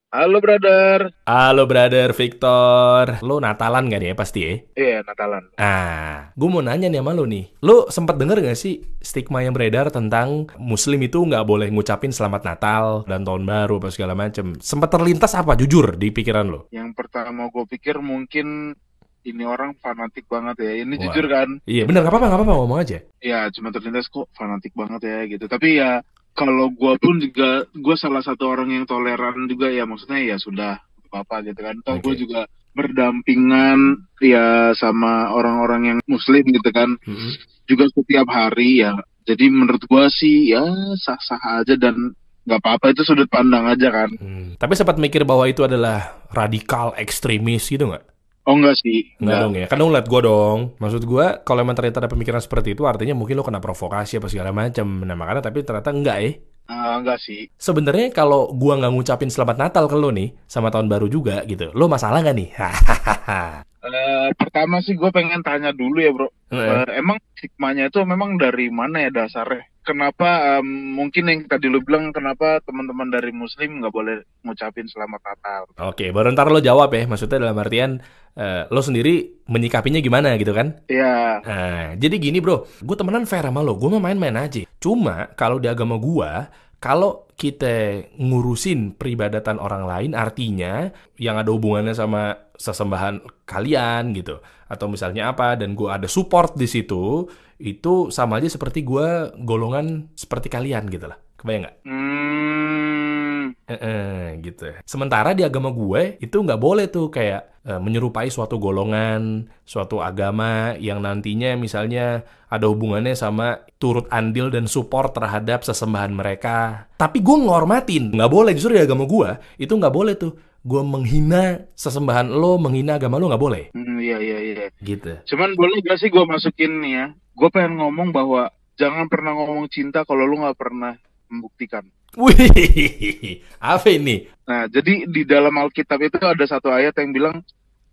Halo brother. Halo brother Victor, lo Natalan gak nih ya pasti ya? Iya, Natalan. Gue mau nanya nih sama lo nih. Lo sempat denger gak sih stigma yang beredar tentang Muslim itu nggak boleh ngucapin Selamat Natal dan Tahun Baru apa segala macem? Sempat terlintas apa jujur di pikiran lo? Yang pertama gue pikir mungkin ini orang fanatik banget ya. Ini Wah, jujur kan? iya bener, nggak apa-apa ngomong aja. Ya cuma terlintas kok fanatik banget ya gitu. Tapi ya kalau gue pun juga, gue salah satu orang yang toleran juga ya. Maksudnya ya sudah apa gitu kan. Toh gue Oke. juga berdampingan ya sama orang-orang yang Muslim gitu kan. Mm-mm. Juga setiap hari ya. Jadi menurut gue sih ya sah-sah aja dan nggak apa-apa, itu sudut pandang aja kan. Tapi sempat mikir bahwa itu adalah radikal ekstremis gitu nggak? Oh enggak sih, Nggak enggak. dong ya, kan lo ngeliat gue dong. Maksud gue, kalau emang ternyata ada pemikiran seperti itu, artinya mungkin lo kena provokasi apa segala macam. Nah makanya tapi ternyata enggak ya. Enggak sih. Sebenarnya kalau gua nggak ngucapin selamat Natal ke lo nih, sama tahun baru juga gitu, lo masalah nggak nih? Hahaha. Pertama sih gue pengen tanya dulu ya bro. Heeh. Emang hikmahnya itu memang dari mana ya dasarnya? Kenapa mungkin yang tadi lu bilang kenapa teman-teman dari Muslim nggak boleh ngucapin Selamat Natal? Oke, baru ntar lo jawab ya. Maksudnya dalam artian lo sendiri menyikapinya gimana gitu kan? Ya, Nah, jadi gini bro, gue temenan fair sama lo, gue mah main-main aja. Cuma kalau di agama gue, kalau kita ngurusin peribadatan orang lain, artinya yang ada hubungannya sama sesembahan kalian gitu, atau misalnya apa, dan gue ada support di situ, itu sama aja seperti gue golongan seperti kalian gitu lah. Kebayang nggak? Gitu. Sementara di agama gue itu nggak boleh tuh kayak menyerupai suatu golongan, suatu agama yang nantinya misalnya ada hubungannya sama turut andil dan support terhadap sesembahan mereka. Tapi gue nghormatin, nggak boleh justru di agama gue itu nggak boleh tuh. Gue menghina sesembahan lo, menghina agama lo nggak boleh. iya iya iya. Gitu. Cuman boleh gak sih gue masukin nih ya? Gue pengen ngomong bahwa jangan pernah ngomong cinta kalau lu nggak pernah membuktikan. Wih, apa ini? Nah, jadi di dalam Alkitab itu ada satu ayat yang bilang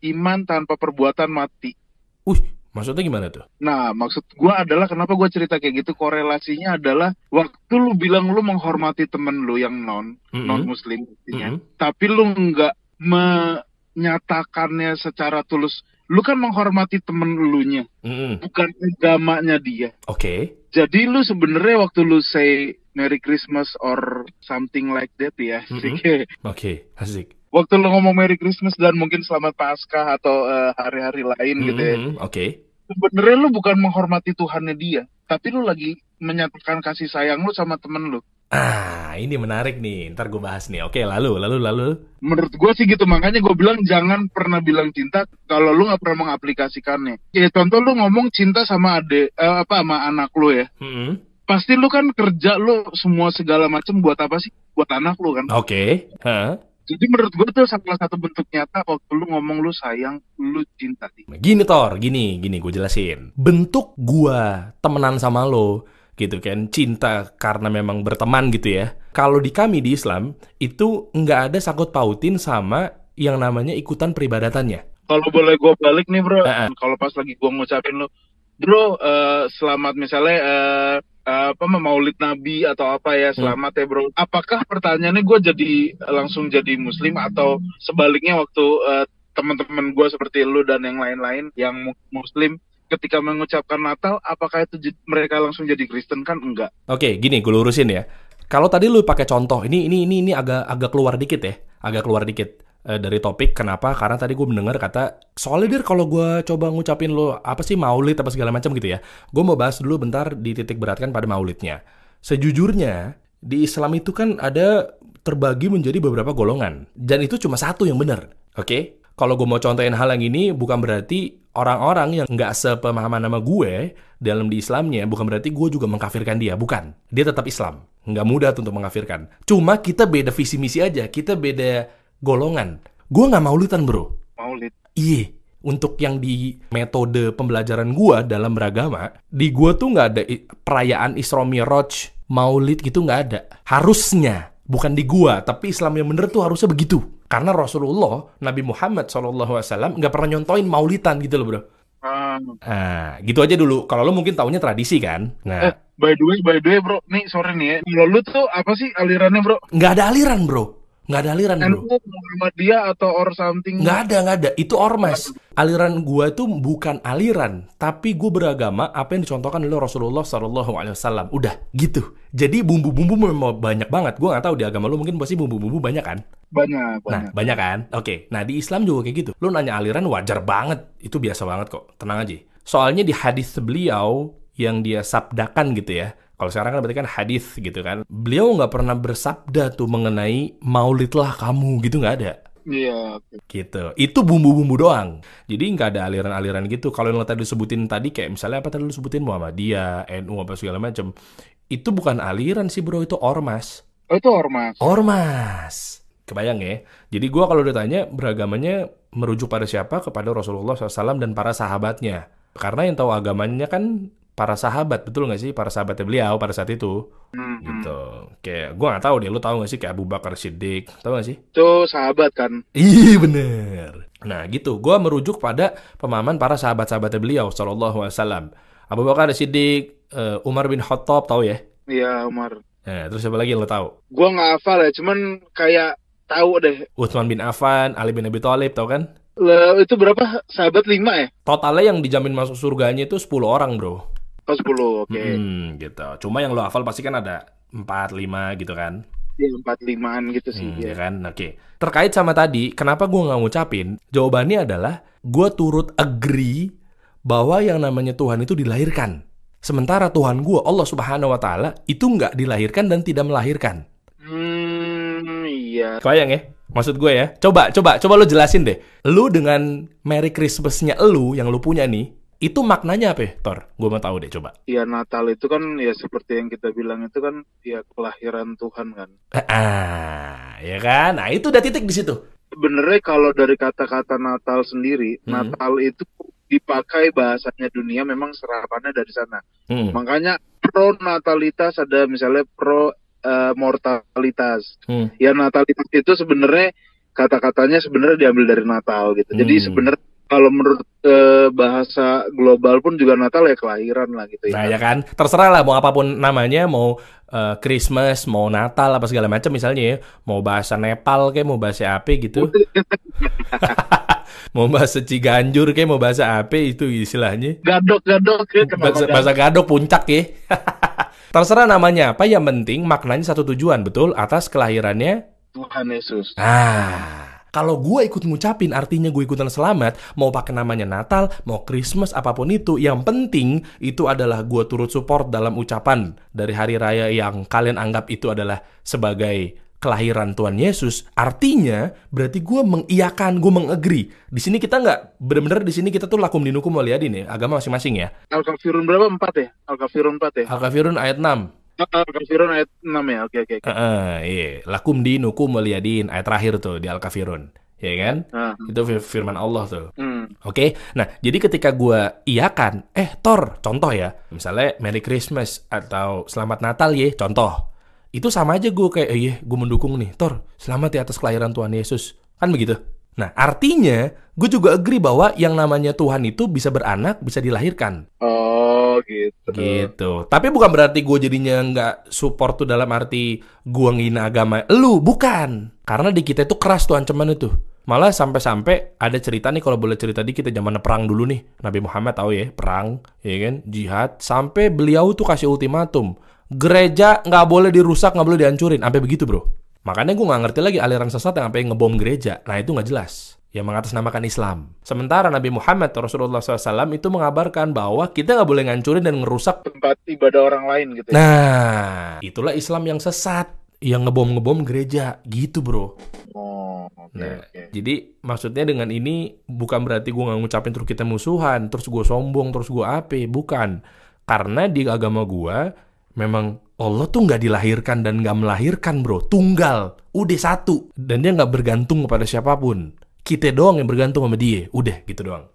iman tanpa perbuatan mati. Wih, maksudnya gimana tuh? Nah, maksud gue adalah kenapa gue cerita kayak gitu, korelasinya adalah waktu lu bilang lu menghormati temen lu yang non Mm-mm. muslim intinya, Mm-mm. tapi lu nggak menyatakannya secara tulus. Lu kan menghormati temen elunya, Mm-mm. bukan agamanya dia. Oke. Jadi lu sebenarnya waktu lu say Merry Christmas or something like that ya, Mm-mm. Oke, asik. waktu lu ngomong Merry Christmas dan mungkin Selamat Paskah atau hari-hari lain gitu ya, Oke. sebenarnya lu bukan menghormati Tuhannya dia, tapi lu lagi menyatakan kasih sayang lu sama temen lu. Ini menarik nih. Ntar gue bahas nih. Oke, lalu. Menurut gue sih gitu, makanya gue bilang jangan pernah bilang cinta kalau lu nggak pernah mengaplikasikannya. Ya contoh lu ngomong cinta sama sama anak lu ya, Mm-mm. pasti lu kan kerja lu semua segala macam buat apa sih? Buat anak lu kan. Oke. Hah? Jadi menurut gue tuh salah satu bentuk nyata waktu lu ngomong lu sayang, lu cinta sih. Gini Tor, gini gue jelasin. Bentuk gua temenan sama lo, gitu kan, cinta karena memang berteman gitu ya. Kalau di kami di Islam, itu nggak ada sangkut pautin sama yang namanya ikutan peribadatannya. Kalau boleh gue balik nih bro, Ah, ah. kalau pas lagi gue ngucapin lu, bro, selamat misalnya Maulid Nabi atau apa ya, Hmm. selamat ya bro. Apakah pertanyaannya gue jadi langsung jadi Muslim atau sebaliknya waktu teman-teman gue seperti lu dan yang lain-lain yang Muslim ketika mengucapkan Natal, apakah itu mereka langsung jadi Kristen? Kan enggak. Oke, gini gue lurusin ya. Kalau tadi lu pakai contoh, ini agak agak keluar dikit ya, agak keluar dikit dari topik. Kenapa? Karena tadi gue mendengar kata soalnya dir kalau gue coba ngucapin lu apa sih maulid apa segala macam gitu ya. Gue mau bahas dulu bentar di titik beratkan pada maulidnya. Sejujurnya di Islam itu kan ada terbagi menjadi beberapa golongan dan itu cuma satu yang benar. Oke? Kalau gue mau contohin hal yang ini bukan berarti orang-orang yang nggak sepemahaman sama gue dalam di Islamnya bukan berarti gue juga mengkafirkan dia, bukan. Dia tetap Islam, nggak mudah tuh untuk mengkafirkan. Cuma kita beda visi misi aja, kita beda golongan. Gue nggak maulidan bro. Maulid. Iya, untuk yang di metode pembelajaran gue dalam beragama, di gue tuh nggak ada perayaan Isra Mi'raj, Maulid gitu nggak ada. Harusnya, bukan di gue, tapi Islam yang bener tuh harusnya begitu. Karena Rasulullah, Nabi Muhammad SAW nggak pernah nyontoin Maulidan gitu loh bro. Ah, Nah, gitu aja dulu. Kalau lo mungkin taunya tradisi kan? Nah, by the way bro, nih sorry nih ya, kalau lu tuh apa sih alirannya bro? nggak ada aliran bro. Nggak ada aliran, bro. NU, Muhammadiyah atau or something? Nggak ada. Itu ormas. Aliran gua tuh bukan aliran, tapi gue beragama apa yang dicontohkan oleh Rasulullah SAW. Udah, gitu. Jadi bumbu-bumbu memang banyak banget. Gue nggak tahu di agama lu mungkin pasti bumbu-bumbu banyak kan? Banyak, Nah, banyak. banyak kan? Oke. Nah, di Islam juga kayak gitu. Lu nanya aliran wajar banget. Itu biasa banget kok. Tenang aja. Soalnya di hadis beliau yang dia sabdakan gitu ya. Kalau sekarang kan berarti kan hadis gitu kan. Beliau nggak pernah bersabda tuh mengenai maulidlah kamu gitu, nggak ada. Iya, oke. Gitu. Itu bumbu-bumbu doang. Jadi nggak ada aliran-aliran gitu. Kalau yang lo tadi sebutin tadi kayak misalnya apa tadi lo sebutin Muhammadiyah, NU apa segala macam. Itu bukan aliran sih bro, itu ormas. Oh, itu ormas. Ormas. Kebayang ya? Jadi gua kalau ditanya beragamanya merujuk pada siapa? Kepada Rasulullah SAW dan para sahabatnya. Karena yang tahu agamanya kan para sahabat, betul nggak sih? Para sahabatnya beliau pada saat itu. Hmm. Gitu. Kayak gue nggak tahu deh, lu tahu nggak sih kayak Abu Bakar Siddiq, tahu nggak sih? Itu sahabat kan? Iya bener. Nah gitu, gue merujuk pada pemahaman para sahabat-sahabatnya beliau, Sallallahu Alaihi Wasallam. Abu Bakar Siddiq, Umar bin Khattab, tahu ya? Iya, Umar. Nah, terus siapa lagi yang lo tahu? Gua nggak hafal ya, cuman kayak tahu deh. Utsman bin Affan, Ali bin Abi Thalib, tahu kan? Itu berapa? Sahabat 5 ya? Totalnya yang dijamin masuk surganya itu 10 orang bro. Oh, 10, oke. Gitu. Cuma yang lo hafal pasti kan ada 4, 5 gitu kan? Ya, 4-5an gitu sih. Ya Ya. kan, oke. Terkait sama tadi, kenapa gue nggak ngucapin? Jawabannya adalah, gue turut agree bahwa yang namanya Tuhan itu dilahirkan. Sementara Tuhan gue, Allah Subhanahu Wa Taala, itu nggak dilahirkan dan tidak melahirkan. Iya. Kebayang ya? Maksud gue ya. Coba lo jelasin deh. Lu dengan Merry Christmas-nya lu, yang lu punya nih, itu maknanya apa ya, Tor? Gue mau tahu deh, coba. Ya, Natal itu kan ya seperti yang kita bilang itu kan ya kelahiran Tuhan kan. Ya kan? Nah, itu udah titik di situ. Sebenarnya kalau dari kata-kata Natal sendiri, Natal itu dipakai bahasanya dunia memang serapannya dari sana. Makanya pro natalitas ada misalnya pro mortalitas. Ya natalitas itu sebenarnya kata-katanya sebenarnya diambil dari Natal gitu. Jadi sebenarnya kalau menurut bahasa global pun juga Natal ya kelahiran lah gitu ya. Nah ya kan, terserah lah mau apapun namanya, mau Christmas, mau Natal apa segala macam misalnya ya, mau bahasa Nepal kayak mau bahasa apa gitu, mau bahasa Ciganjur kayak mau bahasa apa itu istilahnya. Gadok ya, bahasa Gadok puncak ya. Terserah namanya apa, yang penting maknanya satu tujuan, betul, atas kelahirannya Tuhan Yesus. Kalau gue ikut ngucapin, artinya gue ikutan selamat. Mau pakai namanya Natal, mau Christmas, apapun itu. Yang penting, itu adalah gue turut support dalam ucapan dari hari raya yang kalian anggap itu adalah sebagai kelahiran Tuhan Yesus. Artinya, berarti gue mengiyakan, gue mengagree. Di sini kita nggak, benar-benar di sini kita tuh lakum dinukum waliyadin ya, agama masing-masing ya. Al-Kafirun berapa? 4 ya? Al-Kafirun 4 ya? Al-Kafirun ayat 6. Al-Kafirun ayat 6 ya, oke. Iya, lakum dinukum waliyadin, ayat terakhir tuh di Al-Kafirun, ya kan? Itu firman Allah tuh. Oke, nah jadi ketika gue iyakan, Tor, contoh ya, misalnya Merry Christmas atau Selamat Natal ya, contoh. Itu sama aja gue kayak, gue mendukung nih, Tor, selamat ya atas kelahiran Tuhan Yesus, kan begitu? Nah, artinya gue juga agree bahwa yang namanya Tuhan itu bisa beranak, bisa dilahirkan. Oh, gitu. Gitu. Tapi bukan berarti gue jadinya nggak support tuh dalam arti gue ngina agama. Lu, bukan. Karena di kita itu keras tuh ancaman itu. Malah sampai-sampai ada cerita nih, kalau boleh cerita dikit kita zaman perang dulu nih. Nabi Muhammad tahu ya, perang, ya kan, jihad. Sampai beliau tuh kasih ultimatum. Gereja nggak boleh dirusak, nggak boleh dihancurin. Sampai begitu bro. Makanya gue nggak ngerti lagi aliran sesat yang sampai ngebom gereja. Nah itu nggak jelas. Yang mengatasnamakan Islam. Sementara Nabi Muhammad Rasulullah SAW itu mengabarkan bahwa kita nggak boleh ngancurin dan ngerusak tempat ibadah orang lain gitu ya. Nah, itulah Islam yang sesat, yang ngebom gereja, gitu bro. Okay. Jadi maksudnya dengan ini bukan berarti gue nggak ngucapin terus kita musuhan, terus gue sombong, terus gue ape, bukan. Karena di agama gue memang Allah tuh nggak dilahirkan dan nggak melahirkan bro, tunggal, udah satu, dan dia nggak bergantung kepada siapapun. Kita doang yang bergantung sama dia, udah gitu doang.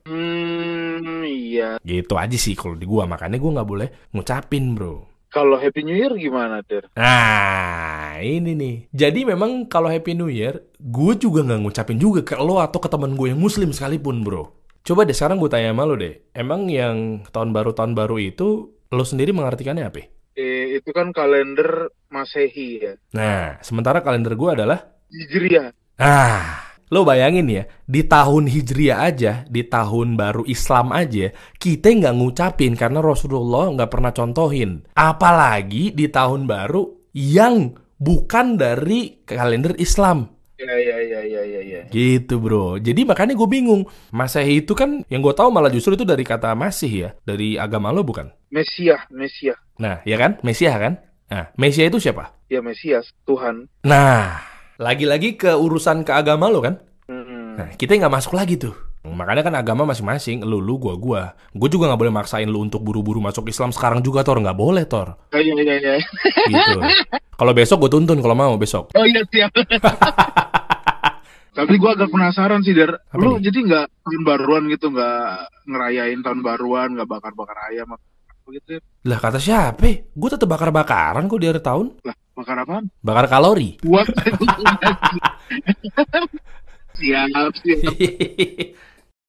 Iya. Gitu aja sih kalau di gua, makanya gua nggak boleh ngucapin bro. Kalau Happy New Year gimana, Der? Nah, ini nih. Jadi memang kalau Happy New Year, gue juga nggak ngucapin juga ke lo atau ke teman gue yang Muslim sekalipun bro. Coba deh sekarang gue tanya sama lo deh, emang yang tahun baru itu lo sendiri mengartikannya apa? Itu kan kalender Masehi ya. Nah, sementara kalender gue adalah Hijriah. Ah, lo bayangin ya, di tahun Hijriah aja, di tahun baru Islam aja, kita nggak ngucapin karena Rasulullah nggak pernah contohin. Apalagi di tahun baru yang bukan dari kalender Islam. Ya, ya, ya, ya, ya, ya. Gitu bro. Jadi makanya gue bingung. Masehi itu kan yang gue tahu malah justru itu dari kata Masih ya. Dari agama lo bukan? Mesias, Mesias. Nah, ya kan? Mesias kan? Nah, Mesias itu siapa? Ya, Mesias, Tuhan. Nah, lagi-lagi ke urusan ke agama lo kan? Hmm. Nah, kita nggak masuk lagi tuh. Makanya kan agama masing-masing. Lu, gua. Gue juga nggak boleh maksain lu untuk buru-buru masuk Islam sekarang juga, Tor. Nggak boleh, Tor. Oh, iya, iya, iya. Gitu. Kalau besok gue tuntun kalau mau besok. Oh iya, siap. Tapi gue agak penasaran sih, Dar. Apa Lu nih? jadi nggak tahun baruan gitu, nggak ngerayain tahun baruan, nggak bakar-bakar ayam apa gitu ya? Lah kata siapa? Gue tetep bakar-bakaran kok di akhir tahun. Lah, bakar apaan? Bakar kalori. Buat siap, siap.